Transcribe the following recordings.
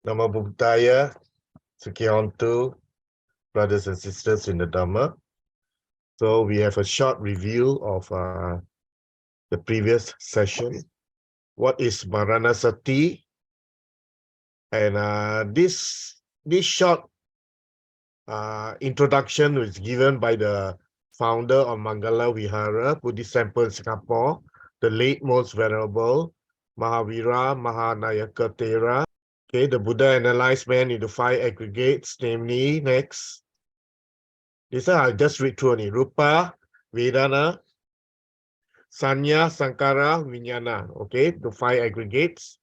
Namo Buddhaya, Sukhyanto, brothers and sisters in the Dhamma. So we have a short review of the previous session. What is MARANASATI? And this short introduction was given by the founder of Mangala Vihara, Buddhist Temple in Singapore, the late most venerable Mahavira Mahanayaka Thera. Okay, the Buddha analyzed man into 5 aggregates, namely, next. This I just read through only. Rupa, Vedana, Sanya, Sankara, Vijnana. Okay, the 5 aggregates.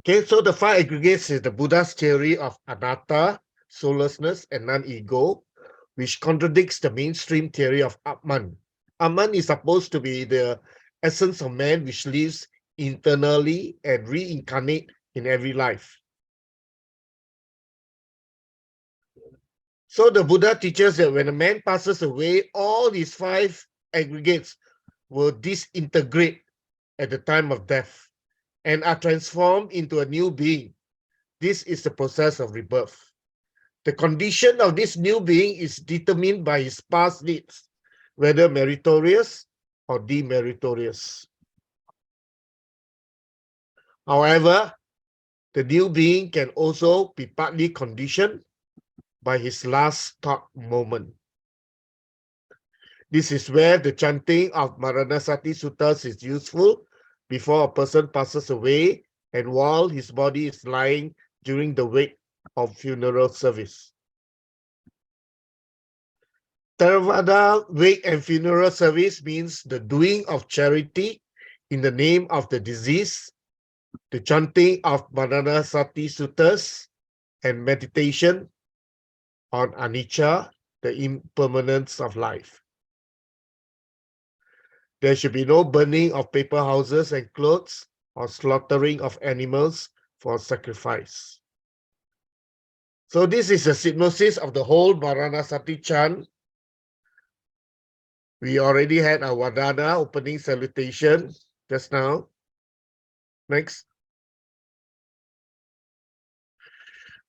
Okay, so the 5 aggregates is the Buddha's theory of anatta, soullessness, and non-ego, which contradicts the mainstream theory of Atman. Atman is supposed to be the essence of man which lives internally and reincarnate in every life. So the Buddha teaches that when a man passes away, all these 5 aggregates will disintegrate at the time of death and are transformed into a new being. This is the process of rebirth. The condition of this new being is determined by his past deeds, whether meritorious or demeritorious. However, the new being can also be partly conditioned by his last thought moment. This is where the chanting of MARANASATI Suttas is useful before a person passes away and while his body is lying during the wake of funeral service. Theravada wake and funeral service means the doing of charity in the name of the deceased, the chanting of MARANASATI Suttas, and meditation on anicca, the impermanence of life. There should be no burning of paper houses and clothes or slaughtering of animals for sacrifice. So this is a synopsis of the whole MARANASATI chant. We already had our Vadana opening salutation just now. Next.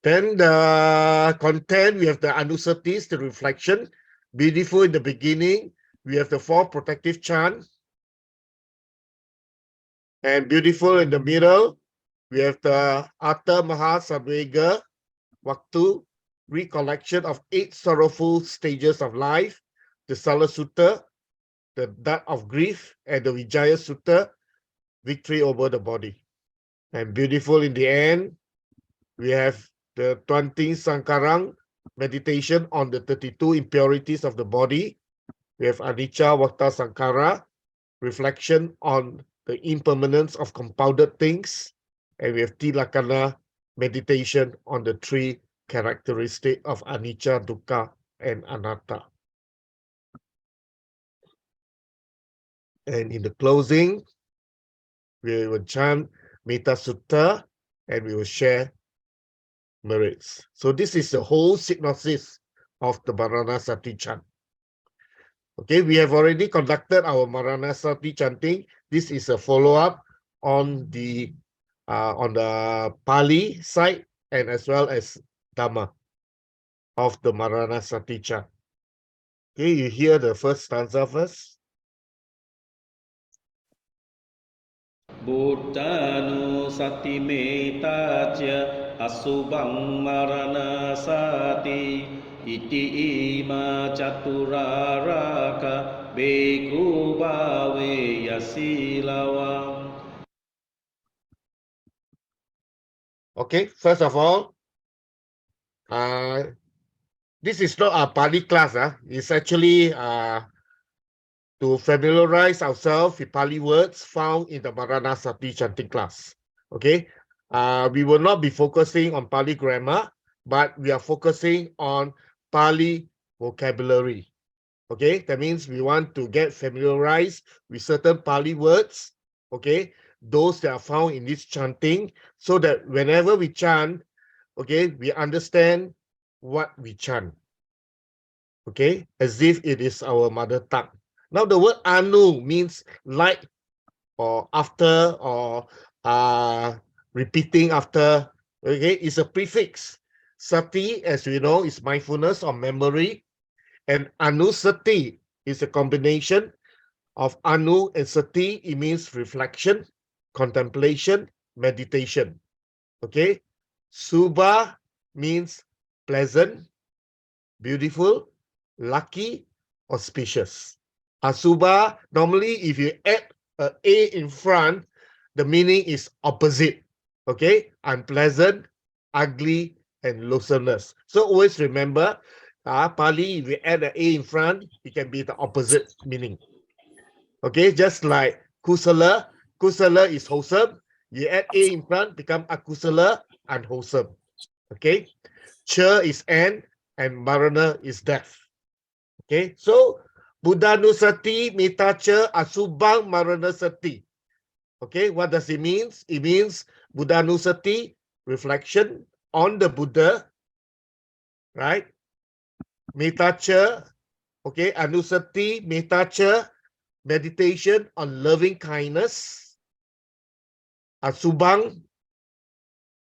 Then the content, we have the Anusatis, the reflection. Beautiful in the beginning. We have the 4 protective chant. And beautiful in the middle, we have the Atta Maha Samvega Waktu, recollection of 8 sorrowful stages of life, the Sala Sutta, the death of grief, and the Vijaya Sutta, victory over the body. And beautiful in the end, we have the 20 Sankarang, meditation on the 32 impurities of the body. We have Anicca Vakta Sankara, reflection on the impermanence of compounded things. And we have Tilakana, meditation on the 3 characteristics of Anicca, Dukkha, and Anatta. And in the closing, we will chant Metta Sutta and we will share merits. So this is the whole synopsis of the MARANASATI chant. Okay, we have already conducted our MARANASATI chanting. This is a follow-up on the Pali side and as well as Dhamma of the MARANASATI chant. Okay, you hear the first stanza first. Buddhanu metaja asubang maranasati iti ima caturaraka beku bawe yasilawam. Okay, first of all, this is not a Pali class. It's actually to familiarize ourselves with Pali words found in the MARANASATI chanting class. Okay, we will not be focusing on Pali grammar, but we are focusing on Pali vocabulary. Okay, that means we want to get familiarized with certain Pali words, okay, those that are found in this chanting, so that whenever we chant, okay, we understand what we chant, okay, as if it is our mother tongue. Now, the word anu means like or after or repeating after, okay, is a prefix. Sati, as we know, is mindfulness or memory, and anusati is a combination of anu and sati. It means reflection, contemplation, meditation. Okay, subha means pleasant, beautiful, lucky, auspicious. Asubha, normally if you add a in front, the meaning is opposite. Okay, unpleasant, ugly, and loathsomeness. So always remember, Pali, if you add an a in front, it can be the opposite meaning. Okay, just like kusala, kusala is wholesome. You add a in front, become akusala, unwholesome. Okay, cha is and marana is death. Okay, so Buddhanusati, Mitacha, Asubang, Maranasati. Okay, what does it mean? It means Buddhanusati, reflection on the Buddha, right? Mitacha, okay, Anusati, Mitacha, meditation on loving kindness. Asubang,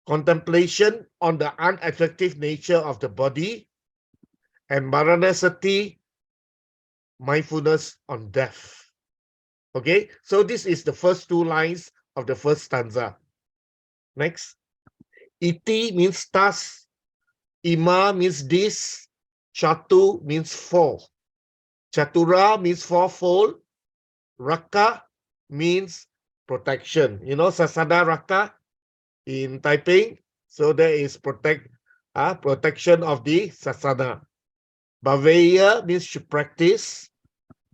contemplation on the unattractive nature of the body. And Maranasati, mindfulness on death. Okay, so this is the first two lines of the first stanza. Next, iti means thus, ima means this, chatu means four, chatura means fourfold, raka means protection. You know sasada raka in Taiping, so there is protection of the sasana. Bhaveya means to practice.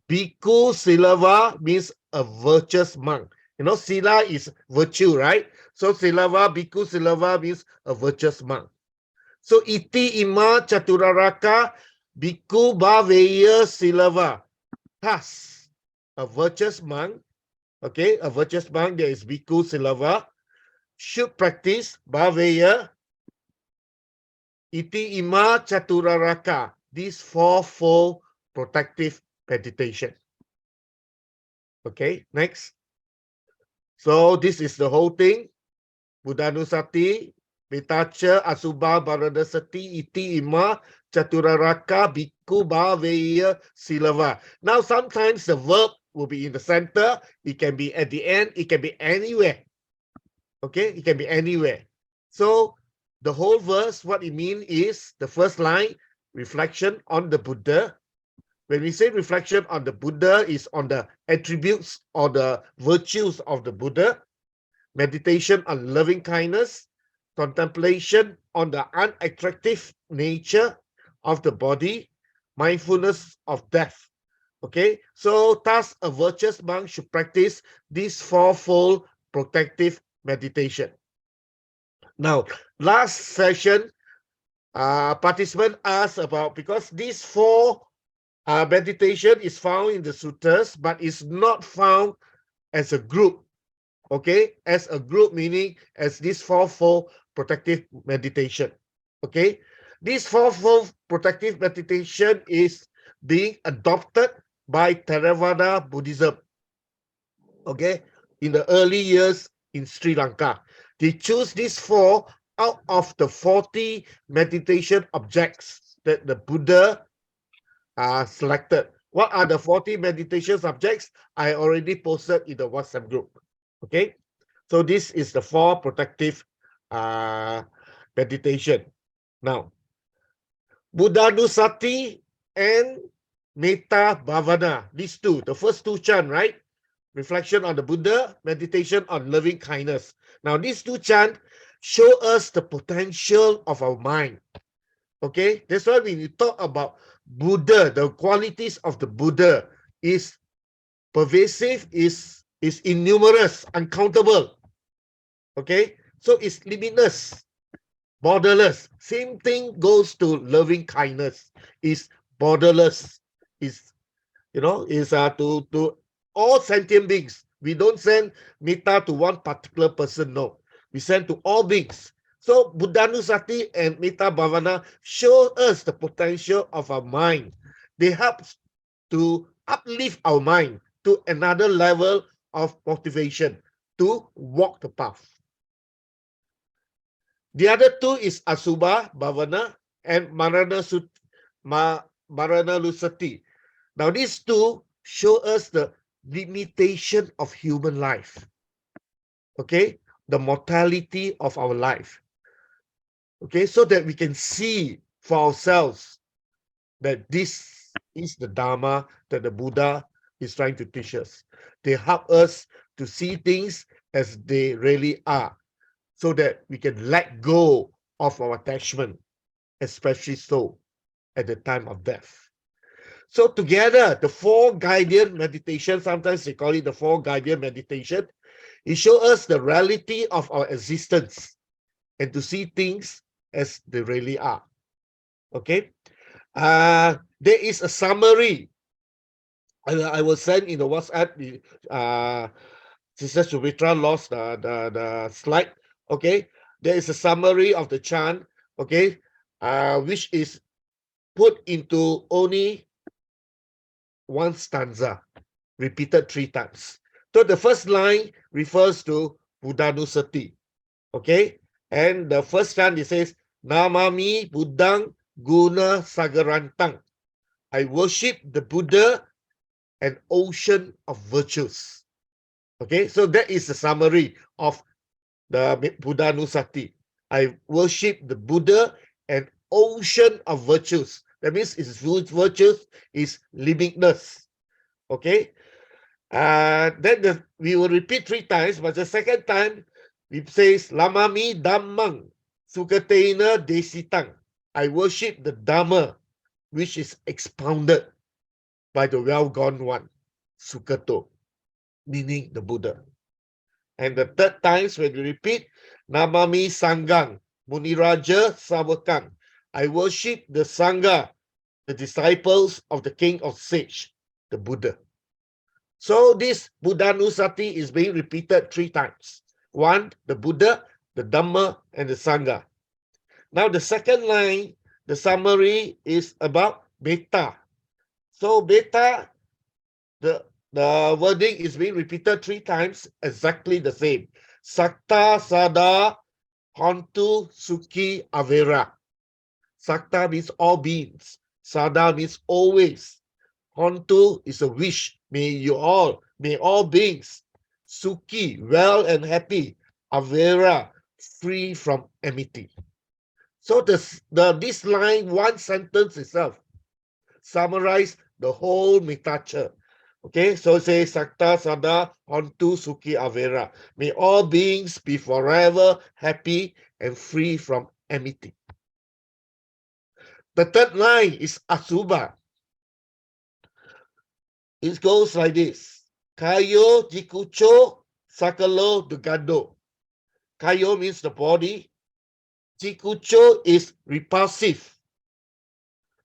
Bhikkhu Silava means a virtuous monk. You know, Sila is virtue, right? So Silava, Bhikkhu Silava means a virtuous monk. So iti ima chaturaraka Bhikkhu Bhaveya Silava. Thus, a virtuous monk, okay, a virtuous monk, there is Bhikkhu Silava, should practice Bhaveya iti ima chaturaraka, these fourfold protective meditation. Okay, next. So this is the whole thing. Buddhanusati, Mitacha, Asubha, Maranasati, Iti, Ima, Chaturaraka, Bhikkhu, Bhaveya, Silava. Now sometimes the verb will be in the center. It can be at the end. It can be anywhere. Okay, it can be anywhere. So the whole verse, what it means is the first line, reflection on the Buddha. When we say reflection on the Buddha, is on the attributes or the virtues of the Buddha, meditation on loving kindness, contemplation on the unattractive nature of the body, mindfulness of death. Okay, so thus a virtuous monk should practice this fourfold protective meditation. Now, last session, participant asked about, because these four meditation is found in the sutras, but is not found as a group. Okay, as a group meaning as this fourfold protective meditation. Okay, this fourfold protective meditation is being adopted by Theravada Buddhism. Okay, in the early years in Sri Lanka, they choose these four out of the 40 meditation objects that the Buddha selected. What are the 40 meditation subjects? I already posted in the WhatsApp group. Okay, so this is the four protective meditation. Now, Buddhanusati and Metta Bhavana, these two, the first two chant, right? Reflection on the Buddha, meditation on loving kindness. Now, these two chant show us the potential of our mind. Okay, that's why when you talk about Buddha, the qualities of the Buddha is pervasive, is innumerous, uncountable. Okay, so it's limitless, borderless. Same thing goes to loving kindness. Is borderless. Is to all sentient beings. We don't send metta to one particular person. No, we send to all beings. So Buddhanusati and Metta Bhavana show us the potential of our mind. They help to uplift our mind to another level of motivation to walk the path. The other two is Asubha Bhavana and Maranalusati. Now these two show us the limitation of human life. Okay, the mortality of our life. Okay, so that we can see for ourselves that this is the Dharma that the Buddha is trying to teach us. They help us to see things as they really are, so that we can let go of our attachment, especially so at the time of death. So together, the four guardian meditation, sometimes they call it the four guardian meditation, it shows us the reality of our existence and to see things as they really are. Okay? There is a summary. I will send in the WhatsApp. Sister Sumitra lost the slide. Okay? There is a summary of the chant, okay, which is put into only one stanza, repeated 3 times. So the first line refers to Buddhanusati, okay? And the first chant, it says, Namami Buddhang Guna Sagarantang. I worship the Buddha, an ocean of virtues. Okay, so that is the summary of the Buddhanusati. I worship the Buddha, an ocean of virtues. That means its virtues is limitless. Okay, then we will repeat 3 times, but the second time it says Lamami Dhammang Sukatena Desitang. I worship the Dhamma which is expounded by the well-gone one, Sukato, meaning the Buddha. And the third times when we repeat Namami Sangang Muniraja Savakang. I worship the Sangha, the disciples of the King of Sage, the Buddha. So this Buddhanusati is being repeated 3 times. 1, the Buddha, the Dhamma, and the Sangha. Now the second line, the summary is about Metta. So Metta, the wording is being repeated 3 times, exactly the same. Sakta Sada Hontu Suki Avera. Sakta means all beings. Sada means always. Hontu is a wish. May all beings, Suki, well and happy. Avera, free from enmity. So this line, one sentence itself, summarize the whole Mitacha. Okay, so say Sakta Sada Hontu Suki Avera. May all beings be forever happy and free from enmity. The third line is Asubha. It goes like this. Kayo Jikucho Sakalo Dugado. Kayo means the body. Jikucho is repulsive.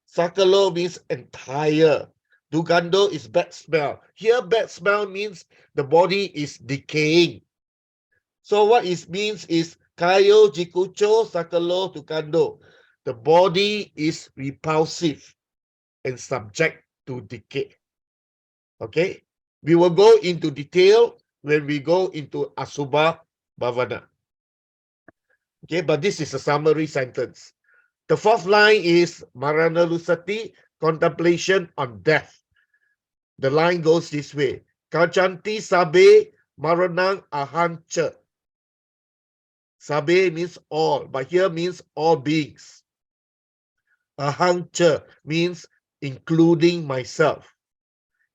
Sakalo means entire. Dugando is bad smell. Here, bad smell means the body is decaying. So what it means is Kayo Jikucho Sakalo Dugando. The body is repulsive and subject to decay. Okay? We will go into detail when we go into Asubha Bhavana. Okay, but this is a summary sentence. The fourth line is Maranalusati, contemplation on death. The line goes this way. Kajanti Sabe Maranang Ahancha. Sabe means all, but here means all beings. Ahancha means including myself.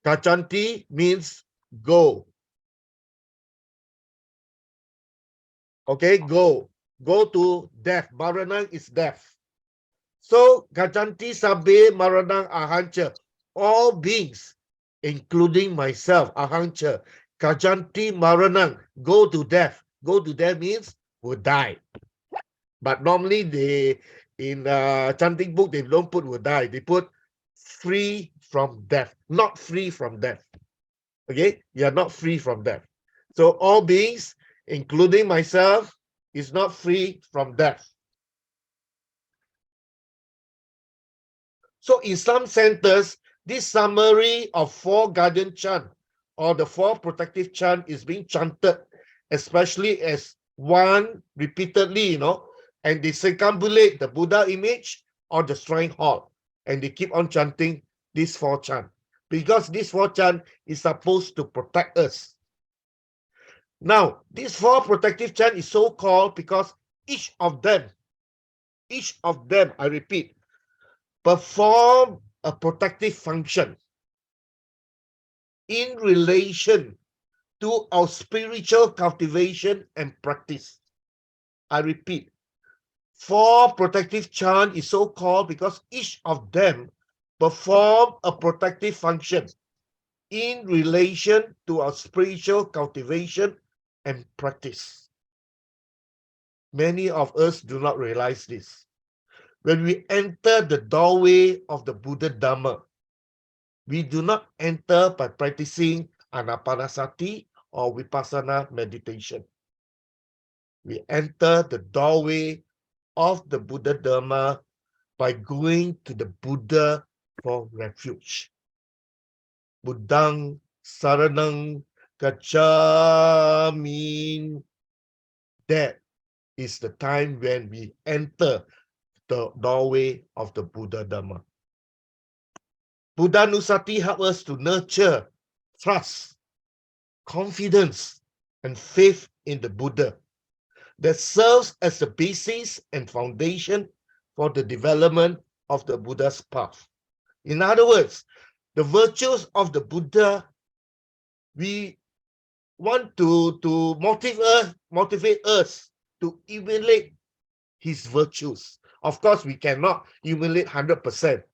Kajanti means go. Okay, go. Go to death. Maranang is death. So, Gajanti Sabe Maranang Ahancha. All beings, including myself, Ahancha. Gajanti Maranang. Go to death. Go to death means will die. But normally they, in chanting book, they don't put will die. They put free from death. Not free from death. Okay? You are not free from death. So, all beings, including myself, is not free from death. So in some centers, this summary of 4 guardian chant or the 4 protective chant is being chanted, especially as one repeatedly, and they circumambulate the Buddha image or the shrine hall, and they keep on chanting this 4 chant, because this 4 chant is supposed to protect us. Now, this 4 protective chant is so called because each of them, I repeat, perform a protective function in relation to our spiritual cultivation and practice. I repeat, 4 protective chant is so called because each of them perform a protective function in relation to our spiritual cultivation and practice. Many of us do not realize this. When we enter the doorway of the Buddha Dhamma, we do not enter by practicing anapanasati or vipassana meditation. We enter the doorway of the Buddha Dhamma by going to the Buddha for refuge. Buddhang saranang gacchami. That is the time when we enter the doorway of the Buddha Dhamma. Buddhanusati helps us to nurture trust, confidence, and faith in the Buddha that serves as the basis and foundation for the development of the Buddha's path. In other words, the virtues of the Buddha, we want to motivate us to emulate his virtues. Of course, we cannot emulate 100%,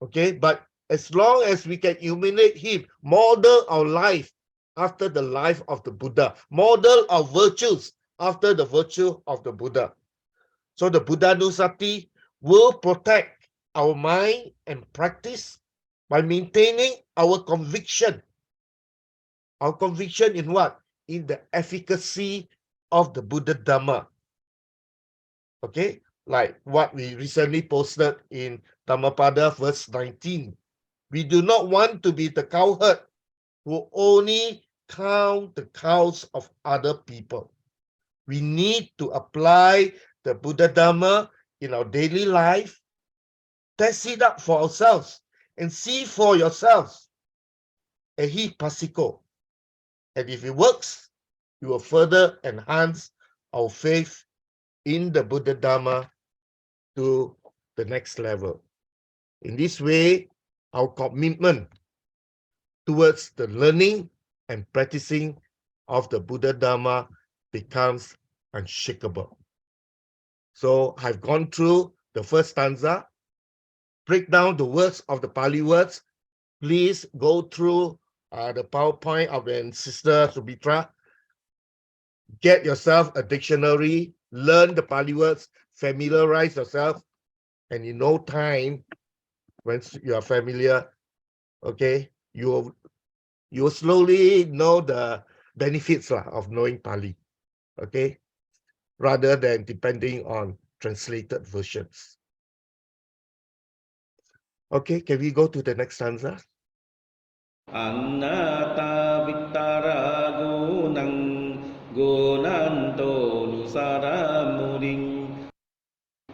okay? But as long as we can emulate him, model our life after the life of the Buddha, model our virtues after the virtue of the Buddha. So the Buddhanusati will protect our mind and practice by maintaining our conviction. Our conviction in what? In the efficacy of the Buddha Dhamma. Okay? Like what we recently posted in Dhammapada verse 19. We do not want to be the cowherd who only count the cows of other people. We need to apply the Buddha Dhamma in our daily life, test it up for ourselves, and see for yourselves. Ehi pasiko. And if it works, we will further enhance our faith in the Buddha Dhamma to the next level. In this way, our commitment towards the learning and practicing of the Buddha Dhamma becomes unshakable. So I've gone through the first stanza, break down the words of the Pali words. Please go through the PowerPoint of Sister Subhitra. Get yourself a dictionary, learn the Pali words, familiarize yourself, and in no time, when you are familiar, okay, you will slowly know the benefits of knowing Pali, okay, rather than depending on translated versions. Okay, can we go to the next stanza? Anatta vittara gunanto nusara muring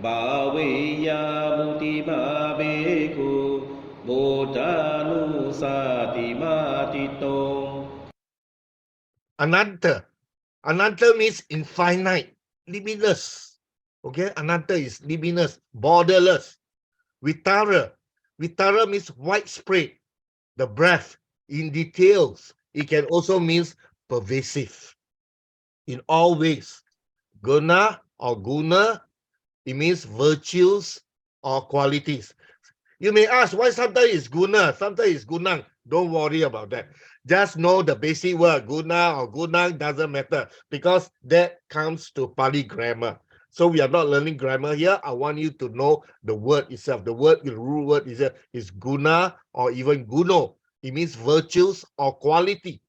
Bhaveya muti bhaveku bodhanusati matito. Ananta. Ananta means infinite, limitless. Okay, Ananta is limitless, borderless. Vitara. Vitara means widespread, the breadth, in details. It can also mean pervasive, in all ways. Guna or guna, it means virtues or qualities. You may ask, why sometimes it's guna, sometimes it's gunang. Don't worry about that. Just know the basic word, guna or gunang, doesn't matter, because that comes to Pali grammar. So we are not learning grammar here. I want you to know the word itself. The word, the root word is guna or even guno. It means virtues or quality.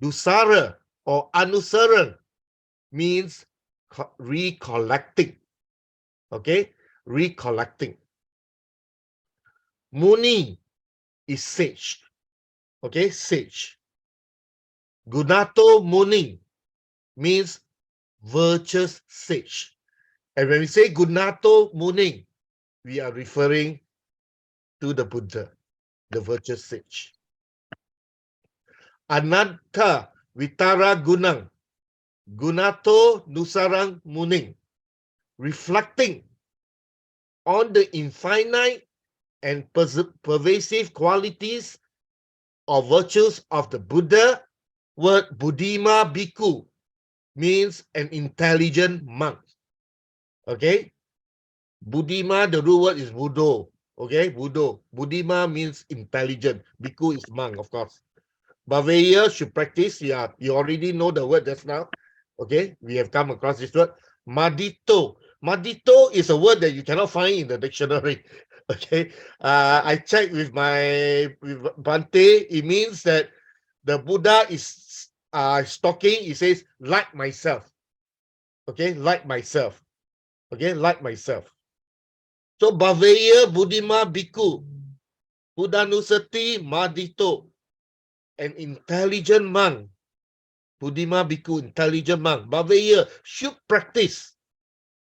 Dusara or anusaran means recollecting. Okay, recollecting. Muni is sage. Okay, sage. Gunato Muni means virtuous sage. And when we say Gunato Muning, we are referring to the Buddha, the virtuous sage. Anatta Vitara Gunang, Gunato Nusarang Muning, reflecting on the infinite and pervasive qualities or virtues of the Buddha. Word Buddhima Bhikkhu means an intelligent monk. Okay? Buddhima, the root word is Buddho. Okay? Buddho. Buddhima means intelligent. Bhikkhu is monk, of course. Bhaveya should practice. Yeah, you already know the word just now. Okay? We have come across this word. Madito. Madito is a word that you cannot find in the dictionary. Okay? I checked with Bante. It means that the Buddha is talking. He says, like myself. Okay? Like myself. Okay? Like myself. So, Bhaveya Buddhima Bhikkhu, Buddhanusati Madito, an intelligent monk. Buddhima Bhikkhu, intelligent monk. Bhaveya should practice.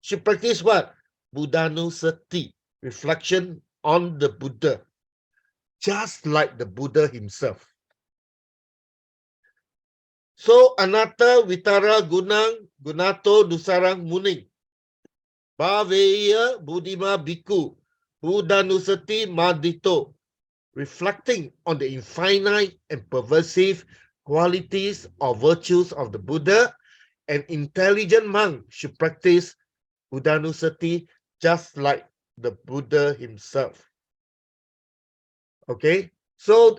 Should practice what? Buddhanusati, reflection on the Buddha, just like the Buddha himself. So, Anatta Vitara Gunang Gunato Nusarang Muning. Bhaveya Buddhima Bhikkhu, Buddhanusati Madito, reflecting on the infinite and pervasive qualities or virtues of the Buddha. An intelligent monk should practice Buddhanusati just like the Buddha himself. Okay, so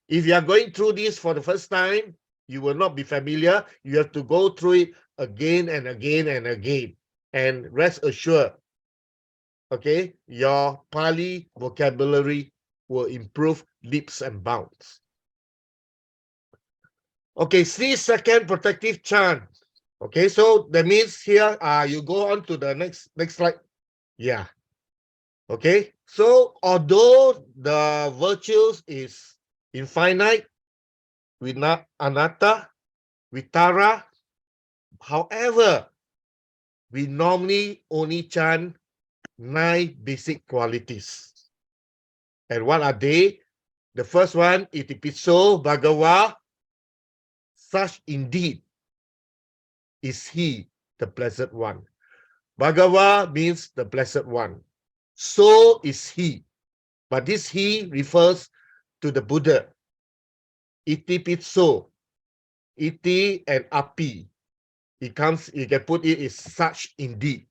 if you are going through this for the first time, you will not be familiar. You have to go through it again and again and again. And rest assured, okay, your Pali vocabulary will improve leaps and bounds. Okay, 3-second protective chant. Okay, so that means here, you go on to the next slide. Yeah. Okay, so although the virtues is infinite, anatta, vitara, however, we normally only chant 9 basic qualities. And what are they? The first one, Itipiso Bhagawa, such indeed is he, the Blessed One. Bhagawa means the Blessed One. So is he. But this he refers to the Buddha. Itipitso. Iti and api. You can put it is such indeed.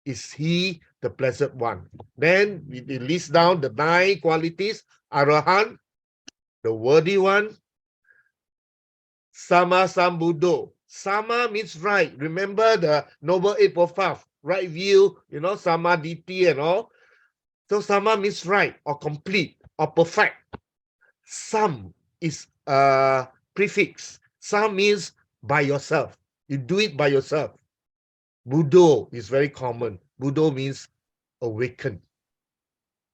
Is he the Blessed One? Then we list down the 9 qualities. Arahan, the worthy one. Sama Sambuddho. Sama means right. Remember the Noble Eightfold Path, right view, Samaditi and all. So Sama means right or complete or perfect. Sam is a prefix. Sam means by yourself. You do it by yourself. Buddho is very common. Buddho means awaken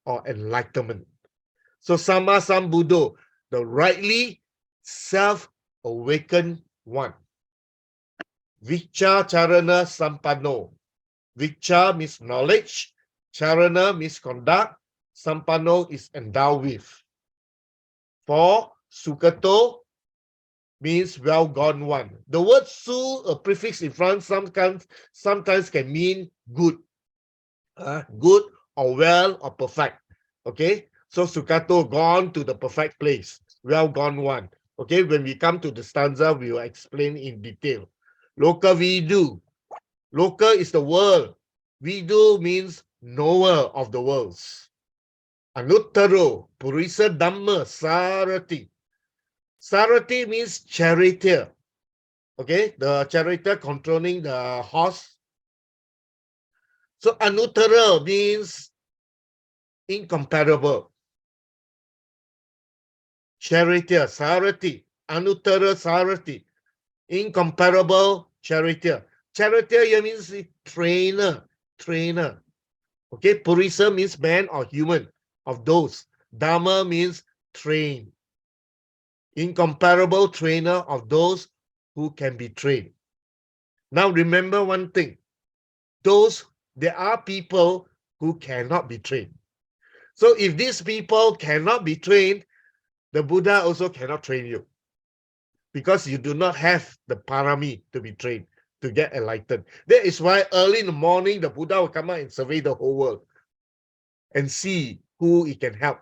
or enlightenment. So Sama Sambuddho, the rightly self-awakened one. Vicha Charana Sampanno. Vicha means knowledge. Charana means conduct. Sampanno is endowed with. For Sukato means well gone one. The word su, a prefix in front, sometimes can mean good. Good or well or perfect. Okay, so Sukato, gone to the perfect place. Well gone one. Okay, when we come to the stanza, we will explain in detail. Loka Vidu. Loka is the world. Vidu means knower of the worlds. Anuttaro, Purisa Dhamma Sarati. Sarati means charioteer. Okay, the charioteer controlling the horse. So Anuttara means incomparable. Charioteer, Sarati, Anuttara Sarati, incomparable charioteer. Charioteer here means trainer. Okay, Purisa means man or human, of those. Dhamma means train. Incomparable trainer of those who can be trained. Now remember one thing. there are people who cannot be trained. So if these people cannot be trained, the Buddha also cannot train you, because you do not have the parami to be trained, to get enlightened. That is why early in the morning, the Buddha will come out and survey the whole world and see who he can help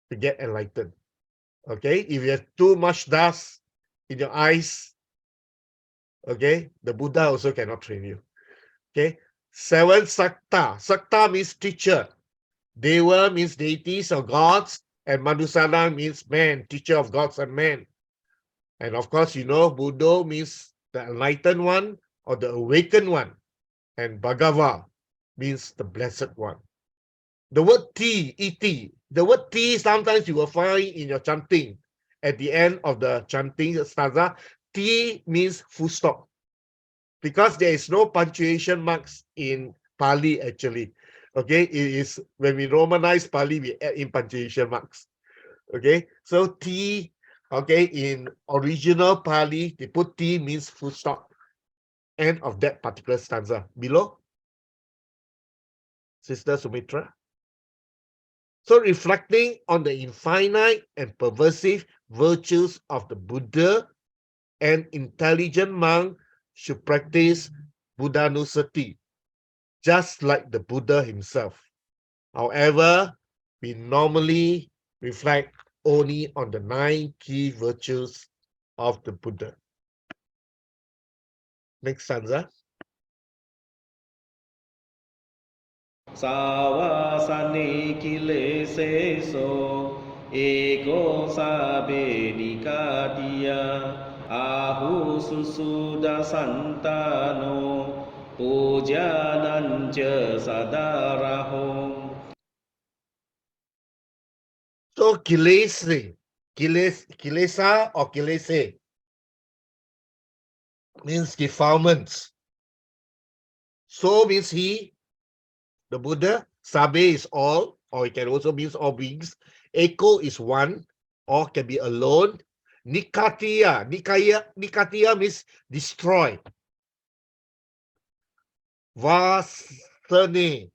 to get enlightened. Okay, if you have too much dust in your eyes, okay, the Buddha also cannot train you. Okay, 7 Sakta. Sakta means teacher. Deva means deities or gods, and Madhusana means man, teacher of gods and men. And of course, you know, Buddha means the enlightened one or the awakened one. And Bhagava means the blessed one. The word T, E-T, the word T sometimes you will find in your chanting. At the end of the chanting stanza, T means full stop. Because there is no punctuation marks in Pali actually. Okay, it is when we Romanize Pali, we add in punctuation marks. Okay, so T, okay, in original Pali, they put T means full stop. End of that particular stanza. Below, Sister Sumitra. So reflecting on the infinite and pervasive virtues of the Buddha, an intelligent monk should practice Buddhanusati, just like the Buddha himself. However, we normally reflect only on the 9 key virtues of the Buddha. Next stanza. สาวาสนิกิเลเสโสเอโกสาเบนิกาติยาอาหุสุสุดาสันตาโนปูจานันเจสดาระหง So kilesa or kilese means defilements. So means he, the Buddha. Sabe is all, or it can also mean all beings. Eko is one, or can be alone. Nikatiya means destroy. Vasane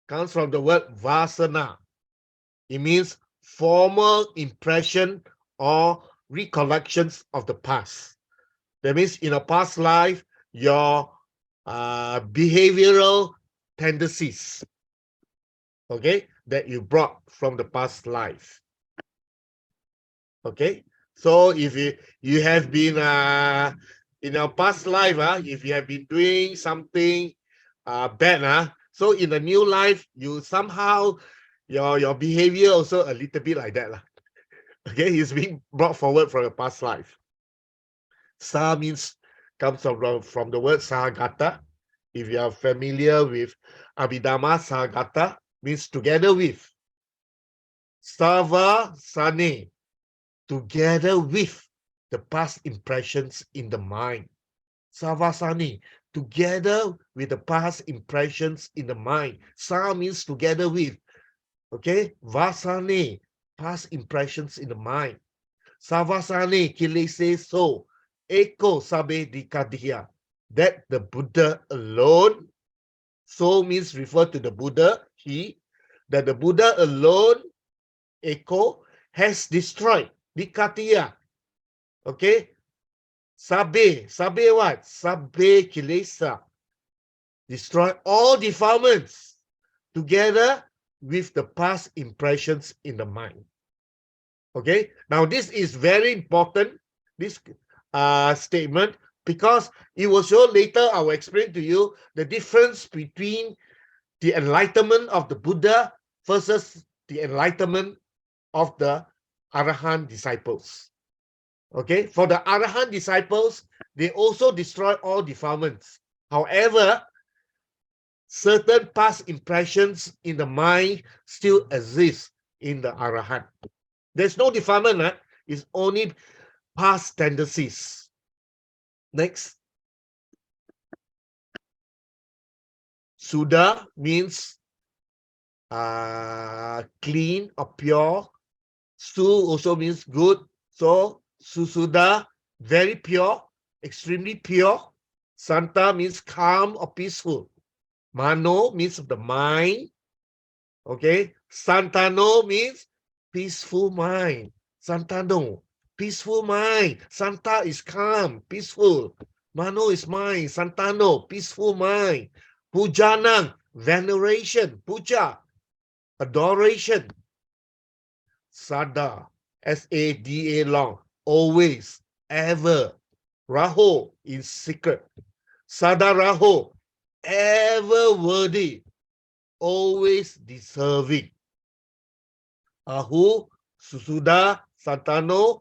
comes from the word vasana. It means former impression or recollections of the past. That means in a past life, your behavioral tendencies, okay, that you brought from the past life. Okay, so if you have been in your past life, if you have been doing something bad, so in the new life, you somehow your behavior also a little bit like that. Okay, it's being brought forward from your past life. Sa means comes from the word sahagata. If you are familiar with Abhidhamma, sahagata means together with. Savasane, together with the past impressions in the mind. Savasane, together with the past impressions in the mind. Sa means together with. Okay, vasane, past impressions in the mind. Savasane kilese so, eko sabe dikadiya, that the Buddha alone, so means refer to the Buddha, he, that the Buddha alone, eko, has destroyed dikatiya. Okay, sabe what? Sabe kilesa, destroy all defilements together with the past impressions in the mind. Okay, now this is very important, this statement, because it will show later, I will explain to you the difference between the enlightenment of the Buddha versus the enlightenment of the Arahant disciples. Okay, for the Arahant disciples, they also destroy all defilements. However, certain past impressions in the mind still exist in the Arahant. There's no defilement, it's only past tendencies. Next. Suda means clean or pure. Su also means good. So Susuda, very pure, extremely pure. Santa means calm or peaceful. Mano means the mind. Okay. Santano means peaceful mind. Santano, peaceful mind. Santa is calm, peaceful. Mano is mind. Santano, peaceful mind. Pujanang, veneration. Puja, adoration. Sada, S-A-D-A long, always, ever. Raho, in secret. Sada Raho, ever worthy, always deserving. Ahu, Susuda, Santano,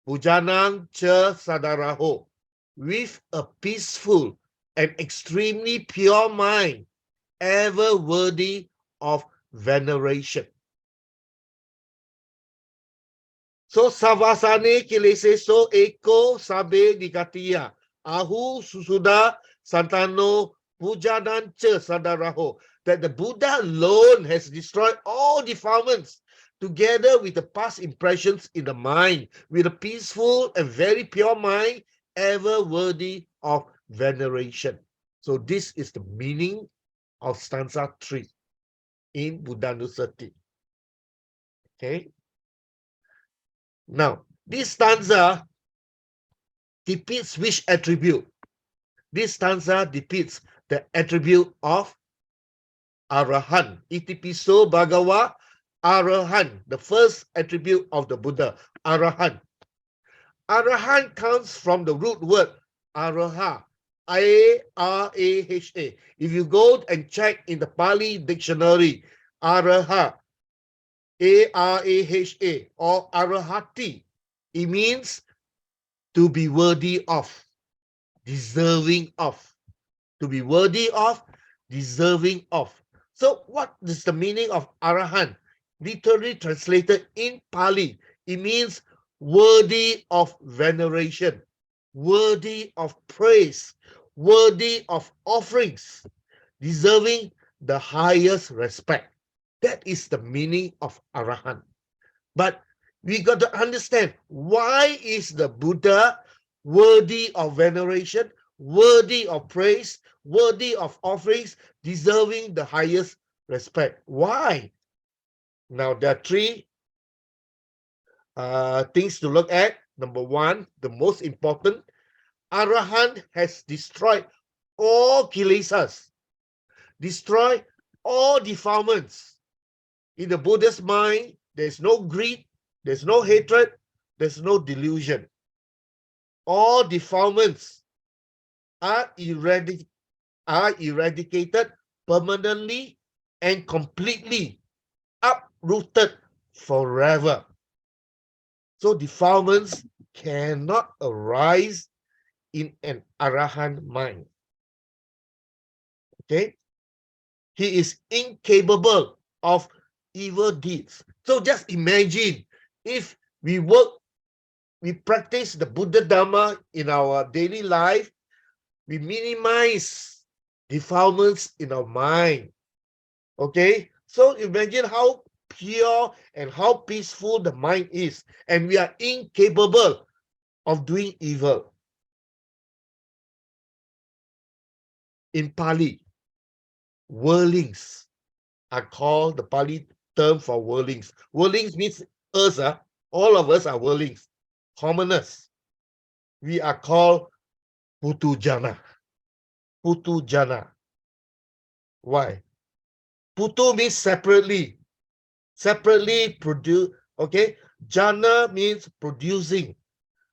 Pujanang, Cha, Sadaraho, with a peaceful and extremely pure mind, ever worthy of veneration. So savasane kilese so eko sabe dikatiya. Ahu susuda santano pujanancha sadaraho. That the Buddha alone has destroyed all defilements together with the past impressions in the mind, with a peaceful and very pure mind, ever worthy of veneration. So this is the meaning of stanza 3 in Buddhanusati. Okay. Now, this stanza depicts which attribute? This stanza depicts the attribute of Arahan. Itipiso Bhagawa Arahan, the first attribute of the Buddha, Arahan. Arahan comes from the root word Araha, A-R-A-H-A. If you go and check in the Pali dictionary, Araha, A-R-A-H-A, or Arahati, it means to be worthy of, deserving of. To be worthy of, deserving of. So what is the meaning of Arahan? Literally translated in Pali, it means worthy of veneration, worthy of praise, worthy of offerings, deserving the highest respect. That is the meaning of Arahan. But we got to understand, why is the Buddha worthy of veneration, worthy of praise, worthy of offerings, deserving the highest respect? Why? Now, there are three things to look at. Number one, the most important, Arahant has destroyed all kilesas, destroyed all defilements. In the Buddha's mind, there's no greed, there's no hatred, there's no delusion. All defilements are eradicated permanently and completely, uprooted forever. So defilements cannot arise in an Arahant mind. Okay? He is incapable of evil deeds. So just imagine if we practice the Buddha Dhamma in our daily life, we minimize defilements in our mind. Okay? So imagine how pure and how peaceful the mind is, and we are incapable of doing evil. In Pali, worldlings are called, the Pali term for worldlings. Worldlings means us, all of us are worldlings, commoners. We are called Putujana. Putujana. Why? Putu means separately. Separately produce, okay? Jana means producing.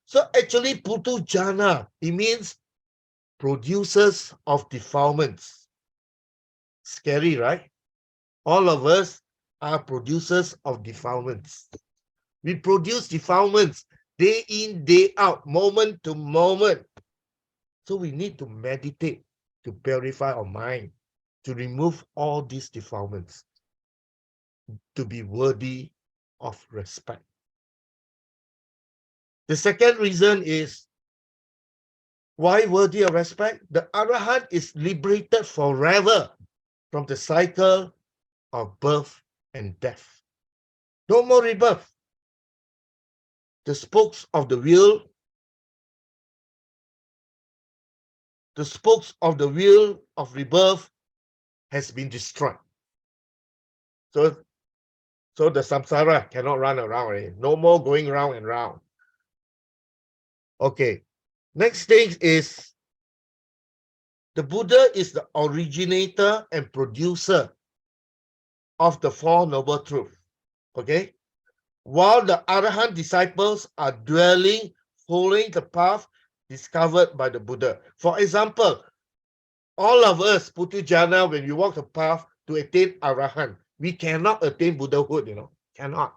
So actually, Putujana, it means producers of defilements. Scary, right? All of us are producers of defilements. We produce defilements day in, day out, moment to moment. So we need to meditate to purify our mind, to remove all these defilements, to be worthy of respect. The second reason is, why worthy of respect? The Arahant is liberated forever from the cycle of birth and death. No more rebirth. The spokes of the wheel, of rebirth has been destroyed. So the samsara cannot run around already. No more going round and round. Okay. Next thing is the Buddha is the originator and producer of the Four Noble Truths. Okay. While the Arahant disciples are dwelling, following the path discovered by the Buddha. For example, all of us, Putujana, when we walk the path to attain Arahant, we cannot attain Buddhahood, cannot.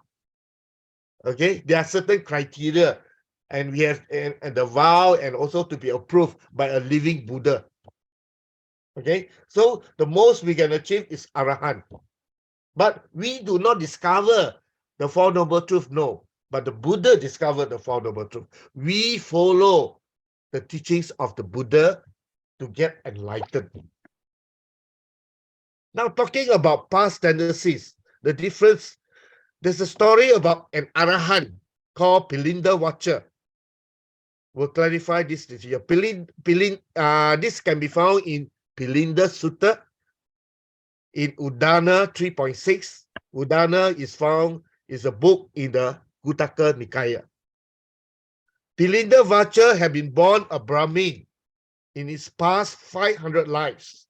Okay, there are certain criteria, and we have and the vow, and also to be approved by a living Buddha. Okay, so the most we can achieve is Arahant. But we do not discover the Four Noble Truths, no. But the Buddha discovered the Four Noble Truths. We follow the teachings of the Buddha to get enlightened. Now, talking about past tendencies, the difference, there's a story about an Arahant called Pilinda Watcher. We'll clarify this here. This can be found in Pilinda Sutta, in Udana 3.6. Udana is a book in the Guttaka Nikaya. Pilinda Watcher had been born a Brahmin in his past 500 lives.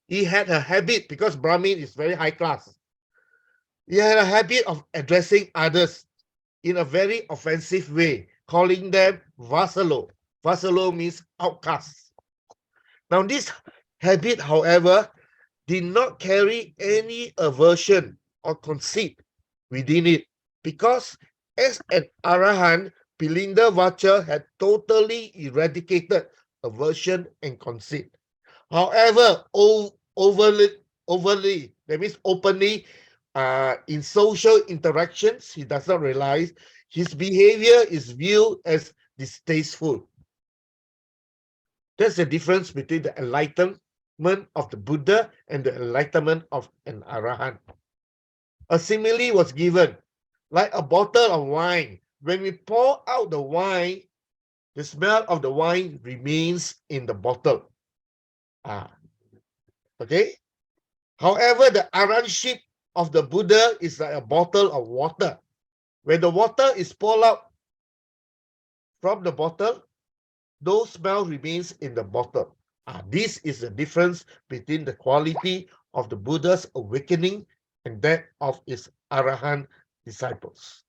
He had a habit, because Brahmin is very high class, he had a habit of addressing others in a very offensive way, calling them vasalo. Vasalo means outcasts. Now, this habit, however, did not carry any aversion or conceit within it, because as an Arahant, Pilinda Watcher had totally eradicated aversion and conceit. However, overly, that means openly, in social interactions, he does not realize his behavior is viewed as distasteful. That's the difference between the enlightenment of the Buddha and the enlightenment of an Arahant. A simile was given, like a bottle of wine. When we pour out the wine, the smell of the wine remains in the bottle. Okay. However, the Arahantship of the Buddha is like a bottle of water. When the water is poured out from the bottle, no smell remains in the bottle. This is the difference between the quality of the Buddha's awakening and that of his Arahant disciples.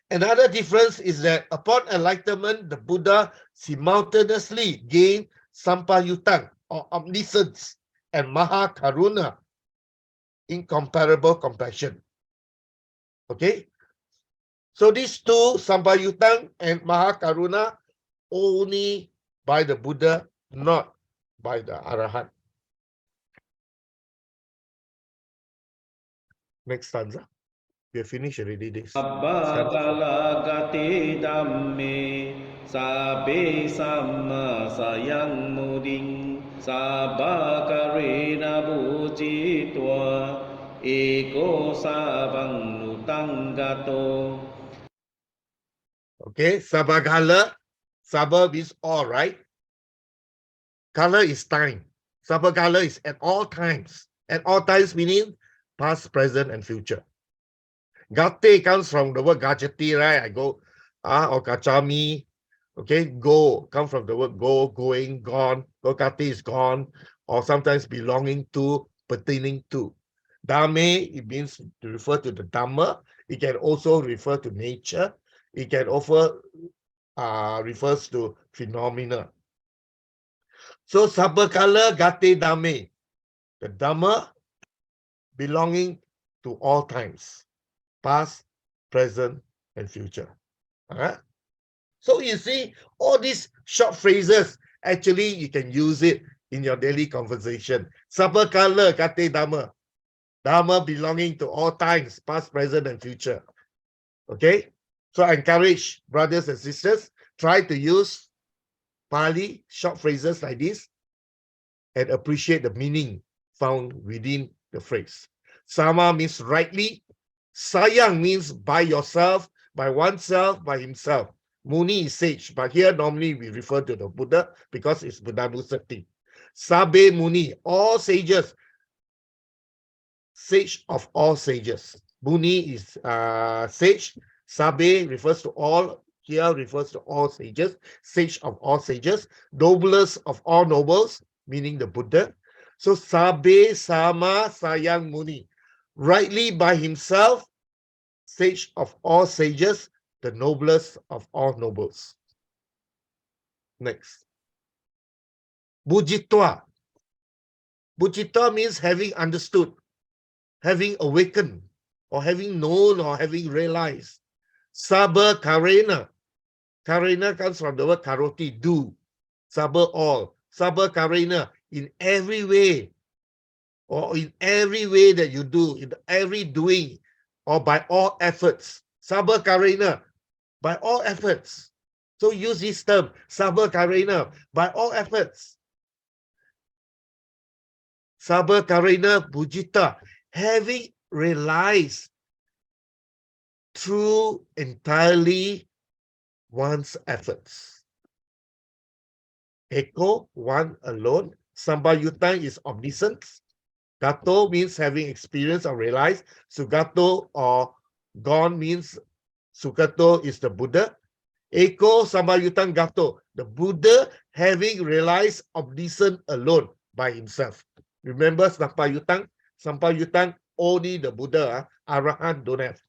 Another difference is that upon enlightenment, the Buddha simultaneously gained sampayutang, or omniscience, and maha karuna, incomparable compassion. Okay, so these two, sampayutang and maha karuna, only by the Buddha, not by the Arahant. Next stanza. We have finished already this. MARAGASATI Dhamme Sabe Samma Sayang Muding Sabakarena Bujitwa Eko Sabang Nutangato. Okay, sabagala. Saba means all, right? Kala is time. Sabagala is at all times. At all times meaning past, present, and future. Gate comes from the word gajati, right? I go, or kachami. Okay, go comes from the word go, going, gone. Gokati is gone, or sometimes belonging to, pertaining to. Dhamme, it means to refer to the Dhamma. It can also refer to nature. It can also refers to phenomena. So sabakala gate Dhamme, the Dhamma belonging to all times, past, present, and future. So you see, all these short phrases, actually you can use it in your daily conversation. Sabakala gate Dhamma, Dhamma belonging to all times, past, present, and future. Okay, so I encourage brothers and sisters, try to use Pali short phrases like this and appreciate the meaning found within the phrase. Sama means rightly. Sayang means by yourself, by oneself, by himself. Muni is sage, but here normally we refer to the Buddha because it's Buddhanusati. Sabe Muni, all sages, sage of all sages. Muni is sage. Sabe refers to all. Here refers to all sages. Sage of all sages. Noblest of all nobles, meaning the Buddha. So Sabe Sama Sayang Muni, rightly by himself, sage of all sages, the noblest of all nobles. Next. Bujitwa. Bujitwa means having understood, having awakened, or having known, or having realized. Sabha Karena. Karena comes from the word karoti, do. Sabha all. Sabha Karena, in every way, or in every way that you do, in every doing, or by all efforts. Sabha Karena, by all efforts. So use this term, Sabha Karena, by all efforts. Sabha Karena Bujita, having realized through entirely one's efforts. Eko, one alone. Sambayutang is omniscience. Gato means having experience or realized. Sugato or gone means Sugato is the Buddha. Eko Sambayutang Gato, the Buddha having realized omniscient alone by himself. Remember Sampayutang? Sampayutang, only the Buddha, Arahan don't have.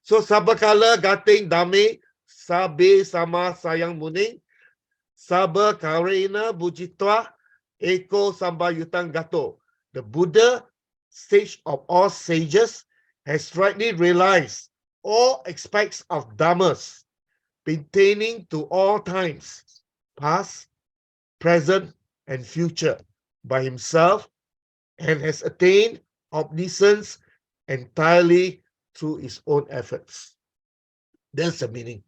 So Sabakala Gating Dame, Sabe Sama Sayang Muning, Saba Karena Bujitwa, Eko Sambayutang Gato. The Buddha, sage of all sages, has rightly realized all aspects of Dhammas pertaining to all times, past, present, and future, by himself, and has attained omniscience entirely through his own efforts. That's the meaning.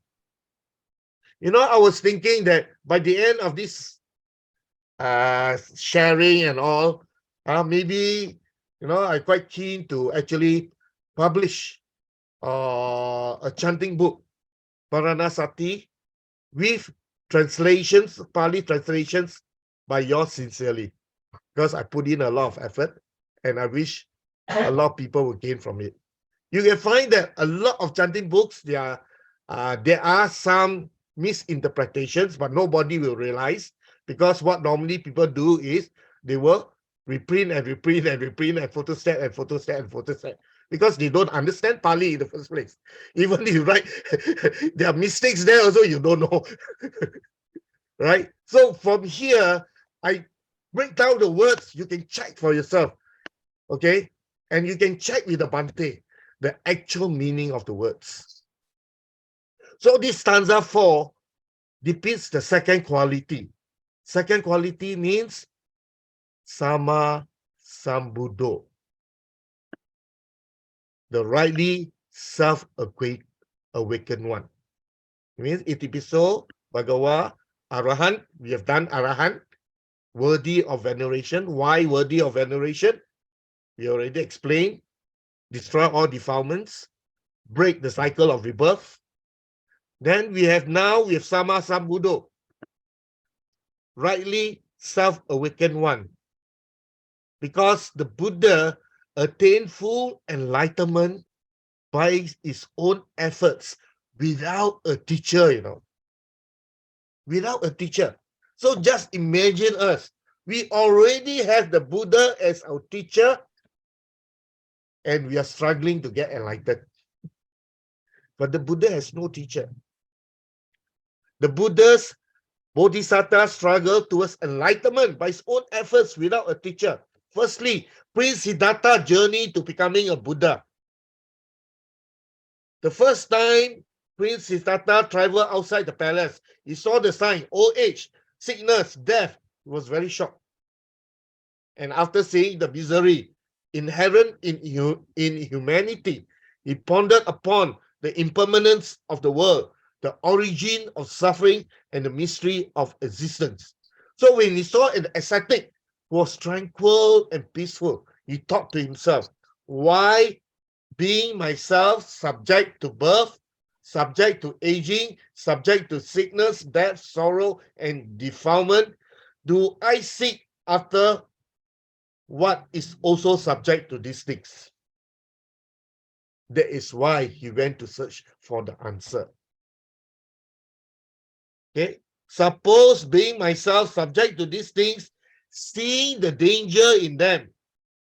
You know, I was thinking that by the end of this sharing and all, maybe, you know, I'm quite keen to actually publish a chanting book, MARANGASATI, with translations, Pali translations by yours sincerely, because I put in a lot of effort and I wish a lot of people will gain from it. You can find that a lot of chanting books, there are some misinterpretations, but nobody will realize, because what normally people do is they will reprint and reprint and reprint and photostat and photostat and photostat, because they don't understand Pali in the first place. Even if you write, there are mistakes there also, you don't know. Right? So from here, I break down the words, you can check for yourself. Okay? And you can check with the Bhante the actual meaning of the words. So this stanza 4 depicts the second quality. Second quality means Sama Sambuddho, the rightly self-awakened one. It means Itipiso, Bhagawa, Arahan. We have done Arahan, worthy of veneration. Why worthy of veneration? We already explained. Destroy all defilements, break the cycle of rebirth. Then we have Sama Sambuddho, rightly self-awakened one. Because the Buddha attained full enlightenment by his own efforts without a teacher, you know. Without a teacher. So just imagine us. We already have the Buddha as our teacher, and we are struggling to get enlightened. But the Buddha has no teacher. The Buddha's Bodhisattva struggled towards enlightenment by his own efforts without a teacher. Firstly, Prince Siddhartha journey to becoming a Buddha. The first time Prince Siddhartha traveled outside the palace, he saw the sign, old age, sickness, death. He was very shocked. And after seeing the misery inherent in humanity, he pondered upon the impermanence of the world, the origin of suffering, and the mystery of existence. So when he saw an ascetic who was tranquil and peaceful, he thought to himself, why, being myself subject to birth, subject to aging, subject to sickness, death, sorrow, and defilement, do I seek after what is also subject to these things. That is why he went to search for the answer. Okay, suppose being myself subject to these things, seeing the danger in them,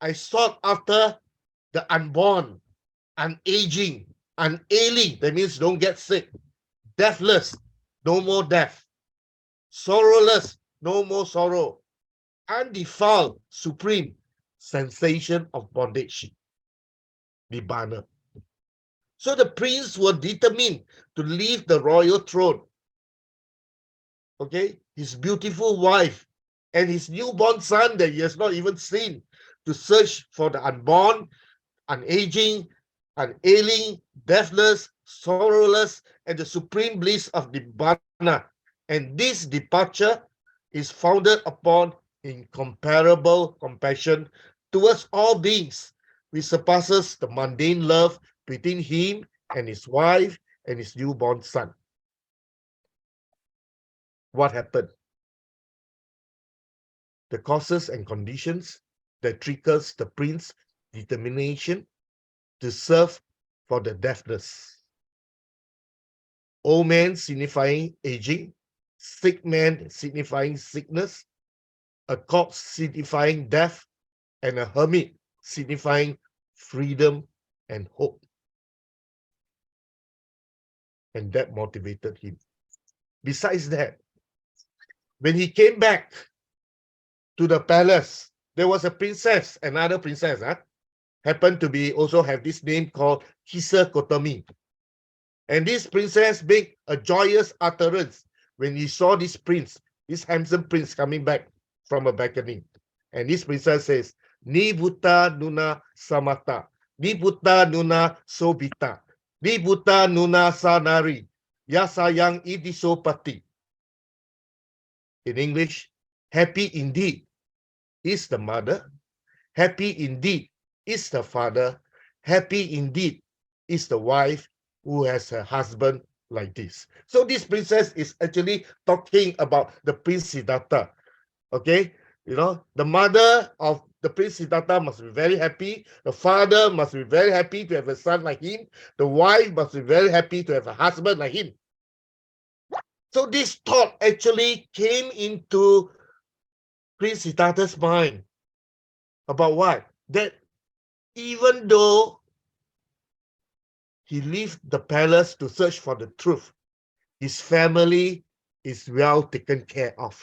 I sought after the unborn, unaging, unailing, that means don't get sick, deathless, no more death, sorrowless, no more sorrow, undefiled, supreme sensation of bondage, nibbana. So the prince were determined to leave the royal throne, okay, his beautiful wife and his newborn son that he has not even seen, to search for the unborn, unaging, unailing, deathless, sorrowless, and the supreme bliss of Nibbana. And this departure is founded upon incomparable compassion towards all beings, which surpasses the mundane love between him and his wife and his newborn son. What happened? The causes and conditions that triggers the prince's determination to serve for the deathless. Old man signifying aging, sick man signifying sickness, a corpse signifying death, and a hermit signifying freedom and hope. And that motivated him. Besides that, when he came back to the palace, there was a princess, another princess, happened to be also have this name called Kisa Kotomi. And this princess made a joyous utterance when he saw this prince, this handsome prince coming back from a balcony. And this princess says, Ni buta nuna samata, ni buta nuna sobita, ni buta nuna sanari, ya sayang idisopati. In English, happy indeed is the mother, happy indeed is the father, happy indeed is the wife who has a husband like this. So this princess is actually talking about the Prince Siddhartha. Okay, you know, the mother of the Prince Siddhartha must be very happy. The father must be very happy to have a son like him. The wife must be very happy to have a husband like him. So this thought actually came into Prince Siddhartha's mind about what? That even though he left the palace to search for the truth, his family is well taken care of.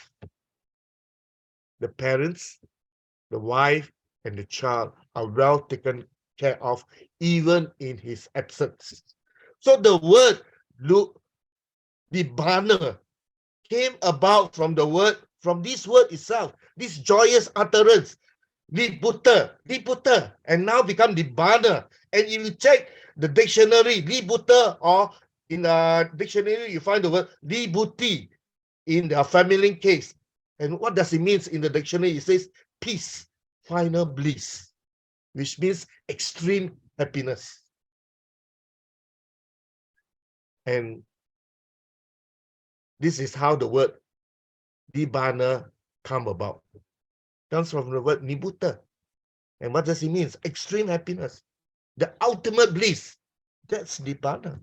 The parents, the wife, and the child are well taken care of even in his absence. So the word Nibbana came about from this word itself, this joyous utterance, Nibbutta, and now become Nibbana. And if you check the dictionary, Nibbutta, or in a dictionary, you find the word Nibbuti in the feminine case. And what does it mean in the dictionary? It says peace, final bliss, which means extreme happiness. And this is how the word Nibbana come about. It comes from the word Nibbutta. And what does it mean? Extreme happiness. The ultimate bliss. That's Nibbana.